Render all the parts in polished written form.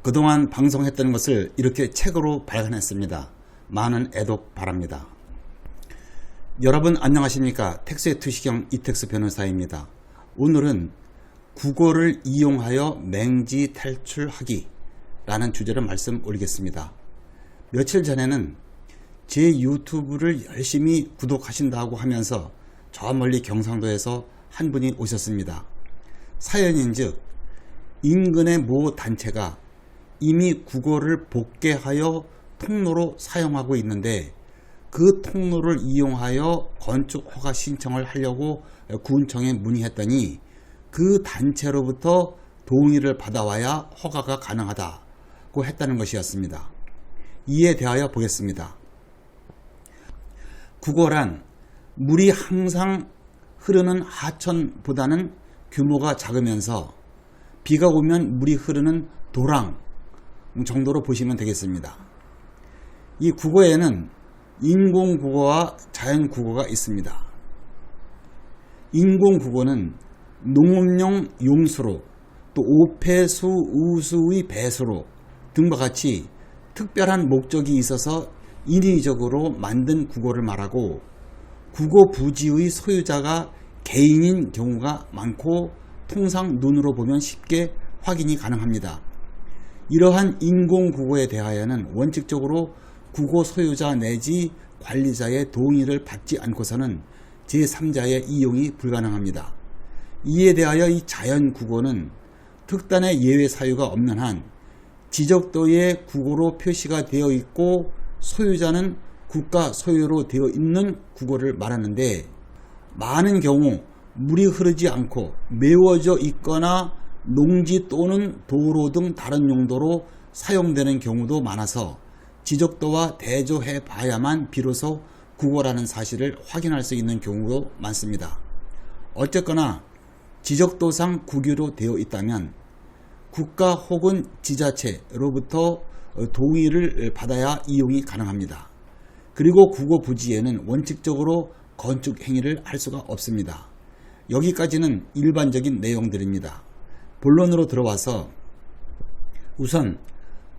그동안 방송했던 것을 이렇게 책으로 발간했습니다. 많은 애독 바랍니다. 여러분 안녕하십니까? 텍스의 투시경 이택수 변호사입니다. 오늘은 국어를 이용하여 맹지 탈출하기 라는 주제로 말씀 올리겠습니다. 며칠 전에는 제 유튜브를 열심히 구독하신다고 하면서 저 멀리 경상도에서 한 분이 오셨습니다. 사연인즉 인근의 모 단체가 이미 국어를 복개하여 통로로 사용하고 있는데 그 통로를 이용하여 건축 허가 신청을 하려고 구청에 문의했더니 그 단체로부터 동의를 받아와야 허가가 가능하다고 했다는 것이었습니다. 이에 대하여 보겠습니다. 국어란 물이 항상 흐르는 하천보다는 규모가 작으면서 비가 오면 물이 흐르는 도랑 정도로 보시면 되겠습니다. 이 국어에는 인공국어와 자연국어가 있습니다. 인공국어는 농업용 용수로 또 오폐수, 우수의 배수로 등과 같이 특별한 목적이 있어서 인위적으로 만든 국어를 말하고 국어 부지의 소유자가 개인인 경우가 많고 통상 눈으로 보면 쉽게 확인이 가능합니다. 이러한 인공국어에 대하여는 원칙적으로 국어 소유자 내지 관리자의 동의를 받지 않고서는 제3자의 이용이 불가능합니다. 이에 대하여 이 자연국어는 특단의 예외 사유가 없는 한 지적도의 국어로 표시가 되어 있고 소유자는 국가 소유로 되어 있는 국어를 말하는데 많은 경우 물이 흐르지 않고 메워져 있거나 농지 또는 도로 등 다른 용도로 사용되는 경우도 많아서 지적도와 대조해 봐야만 비로소 국어라는 사실을 확인할 수 있는 경우도 많습니다. 어쨌거나 지적도상 국유로 되어 있다면 국가 혹은 지자체로부터 동의를 받아야 이용이 가능합니다. 그리고 국어 부지에는 원칙적으로 건축 행위를 할 수가 없습니다. 여기까지는 일반적인 내용들입니다. 본론으로 들어와서 우선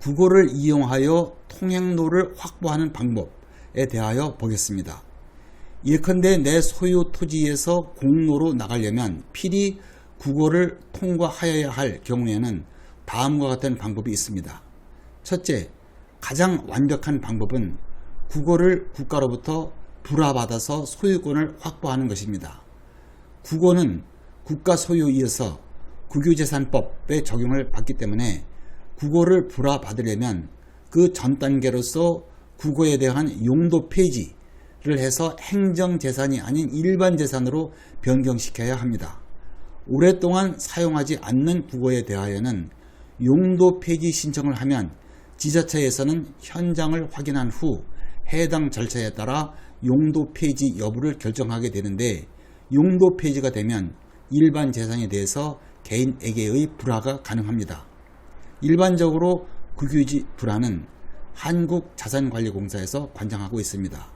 국어를 이용하여 통행로를 확보하는 방법에 대하여 보겠습니다. 예컨대 내 소유 토지에서 공로로 나가려면 필히 국어를 통과하여야 할 경우에는 다음과 같은 방법이 있습니다. 첫째, 가장 완벽한 방법은 국어를 국가로부터 불화받아서 소유권을 확보하는 것입니다. 국어는 국가 소유이어서 국유재산법의 적용을 받기 때문에 국어를 불화받으려면 그 전 단계로서 국어에 대한 용도 폐지를 해서 행정재산이 아닌 일반재산으로 변경시켜야 합니다. 오랫동안 사용하지 않는 국어에 대하여는 용도 폐지 신청을 하면 지자체에서는 현장을 확인한 후 해당 절차에 따라 용도 폐지 여부를 결정하게 되는데 용도 폐지가 되면 일반 재산에 대해서 개인에게의 불화가 가능합니다. 일반적으로 국유지 불화는 한국자산관리공사에서 관장하고 있습니다.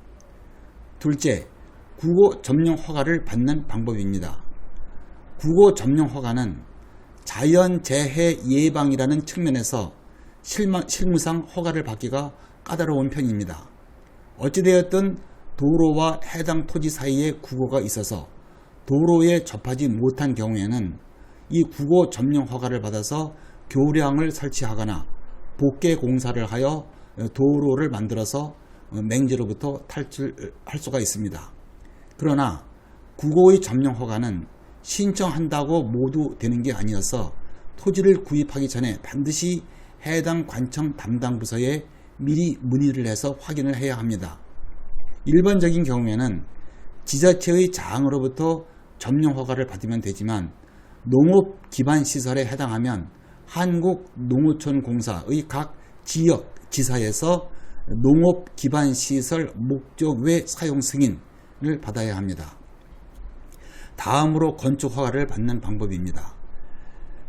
둘째, 국어 점령 허가를 받는 방법입니다. 국어 점령 허가는 자연재해 예방이라는 측면에서 실무상 허가를 받기가 까다로운 편입니다. 어찌되었든 도로와 해당 토지 사이에 국어가 있어서 도로에 접하지 못한 경우에는 이 국어 점령 허가를 받아서 교량을 설치하거나 복개 공사를 하여 도로를 만들어서 맹지로부터 탈출할 수가 있습니다. 그러나 국어의 점령 허가는 신청한다고 모두 되는 게 아니어서 토지를 구입하기 전에 반드시 해당 관청 담당 부서에 미리 문의를 해서 확인을 해야 합니다. 일반적인 경우에는 지자체의 장으로부터 점령 허가를 받으면 되지만 농업 기반 시설에 해당하면 한국농어촌공사의 각 지역 지사에서 농업 기반 시설 목적 외 사용 승인을 받아야 합니다. 다음으로 건축 허가를 받는 방법입니다.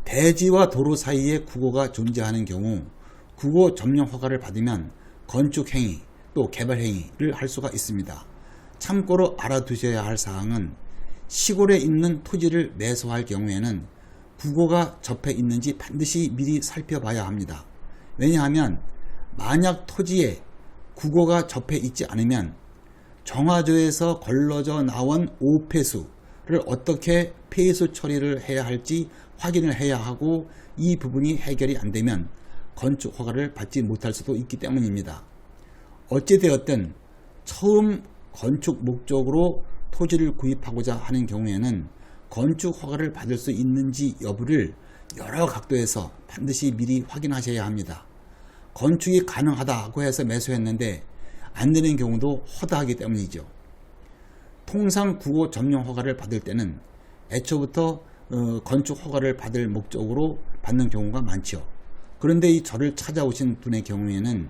대지와 도로 사이에 국어가 존재하는 경우 국어 점령 허가를 받으면 건축 행위 또 개발 행위를 할 수가 있습니다. 참고로 알아두셔야 할 사항은 시골에 있는 토지를 매수할 경우에는 국어가 접해 있는지 반드시 미리 살펴봐야 합니다. 왜냐하면 만약 토지에 국어가 접해 있지 않으면 정화조에서 걸러져 나온 오폐수를 어떻게 폐수 처리를 해야 할지 확인을 해야 하고, 이 부분이 해결이 안 되면 건축 허가를 받지 못할 수도 있기 때문입니다. 어찌되었든 처음 건축 목적으로 토지를 구입하고자 하는 경우에는 건축 허가를 받을 수 있는지 여부를 여러 각도에서 반드시 미리 확인하셔야 합니다. 건축이 가능하다고 해서 매수했는데 안 되는 경우도 허다하기 때문이죠. 통상 국어 점용 허가를 받을 때는 애초부터 건축 허가를 받을 목적으로 받는 경우가 많죠. 그런데 이 저를 찾아오신 분의 경우에는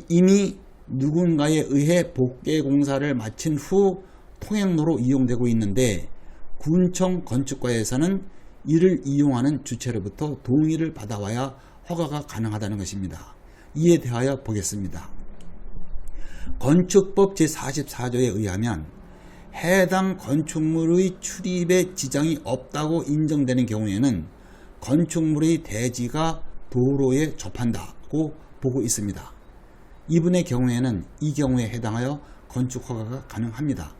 이미 누군가에 의해 복개 공사를 마친 후 통행로로 이용되고 있는데, 군청 건축과에서는 이를 이용하는 주체로부터 동의를 받아와야 허가가 가능하다는 것입니다. 이에 대하여 보겠습니다. 건축법 제44조에 의하면 해당 건축물의 출입에 지장이 없다고 인정되는 경우에는 건축물의 대지가 도로에 접한다고 보고 있습니다. 이분의 경우에는 이 경우에 해당하여 건축 허가가 가능합니다.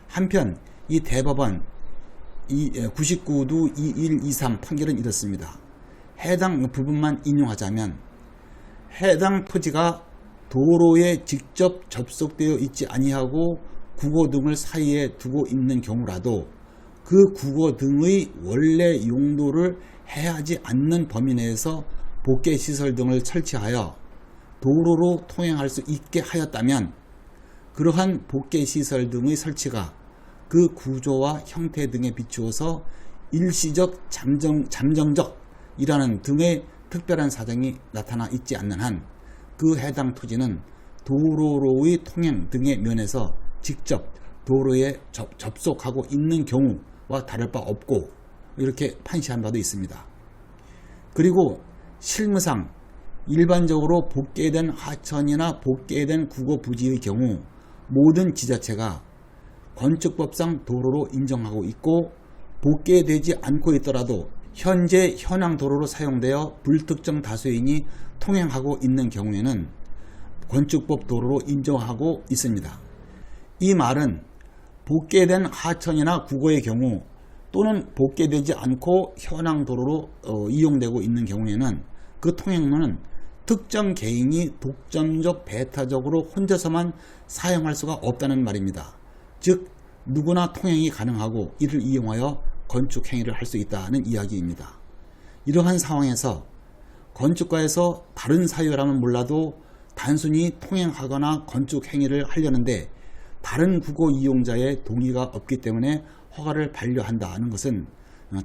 한편 이 대법원 99두 2123 판결은 이렇습니다. 해당 부분만 인용하자면 해당 토지가 도로에 직접 접속되어 있지 아니하고 국어 등을 사이에 두고 있는 경우라도 그 국어 등의 원래 용도를 해하지 않는 범위 내에서 복개시설 등을 설치하여 도로로 통행할 수 있게 하였다면, 그러한 복개시설 등의 설치가 그 구조와 형태 등에 비추어서 일시적 잠정적 이라는 등의 특별한 사정이 나타나 있지 않는 한 그 해당 토지는 도로로의 통행 등의 면에서 직접 도로에 접속하고 있는 경우와 다를 바 없고, 이렇게 판시한 바도 있습니다. 그리고 실무상 일반적으로 복개된 하천이나 복개된 국어 부지의 경우 모든 지자체가 건축법상 도로로 인정하고 있고, 복개되지 않고 있더라도 현재 현황 도로로 사용되어 불특정 다수인이 통행하고 있는 경우에는 건축법 도로로 인정하고 있습니다. 이 말은 복개된 하천이나 국어의 경우 또는 복개되지 않고 현황 도로로 이용되고 있는 경우에는 그 통행로는 특정 개인이 독점적 배타적으로 혼자서만 사용할 수가 없다는 말입니다. 즉 누구나 통행이 가능하고 이를 이용하여 건축 행위를 할 수 있다는 이야기입니다. 이러한 상황에서 건축가에서 다른 사유라면 몰라도 단순히 통행하거나 건축 행위를 하려는데 다른 국어 이용자의 동의가 없기 때문에 허가를 반려한다는 것은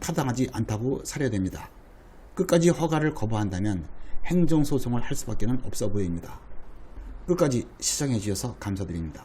타당하지 않다고 사려야 됩니다. 끝까지 허가를 거부한다면 행정소송을 할 수밖에 없어 보입니다. 끝까지 시청해 주셔서 감사드립니다.